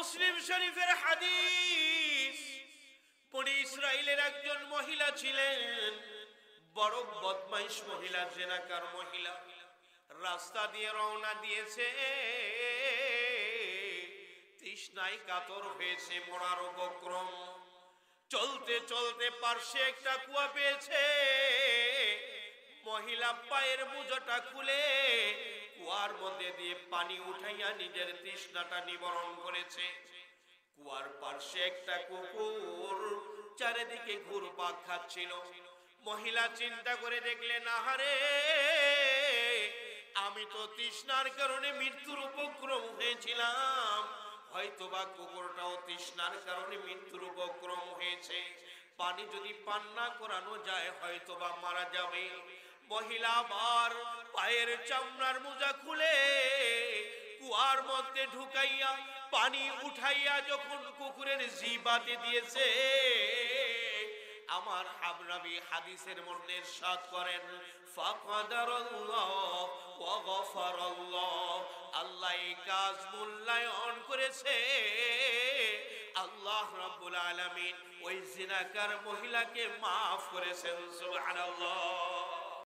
মুসলিম শরীফের হাদিস। বনি ইসরাইলের একজন মহিলা ছিলেন, বড় বদমাইশ মহিলা, জেনাকার মহিলা। রাস্তা দিয়ে রওনা দিয়েছে, তৃষ্ণায় কাতর হয়েছে, মরার উপক্রম। চলতে চলতে পার্শ্বে একটা কুয়া পেয়েছে। মহিলা পায়ের মোজাটা খুলে কুয়ার মধ্যে দিয়ে পানি উঠাইয়া নিজের তৃষ্ণাটা নিবারণ করেছে। কুয়ার পার্শ্বে একটা কুকুর চারিদিকে ঘুরপাক খাচ্ছিল। মহিলা চিন্তা করে দেখলেন, আহারে, আমি তো তৃষ্ণার কারণে মৃত্যুর উপক্রম হয়েছিলাম, হয়তোবা কুকুরটাও তৃষ্ণার কারণে মৃত্যুর উপক্রম হয়েছে। পানি যদি পান না করানো যায় হয়তোবা মারা যাবে। মহিলা আবার পায়ের চামড়ার মোজা খুলে কুয়ার মধ্যে ঢুকাইয়া পানি উঠাইয়া যখন কুকুরের জিহ্বাতে দিয়েছে, আমার হাবরাবি হাদিসের মধ্যে ইরশাদ করেন, ফাকাদারাল্লাহ ওয়া গফারাল্লাহ, আল্লাহ এই কাজ মূল্যায়ন করেছে। আল্লাহ রাব্বুল আলামিন ওই জিনাকার মহিলাকে মাফ করেছেন। সুবহানাল্লাহ।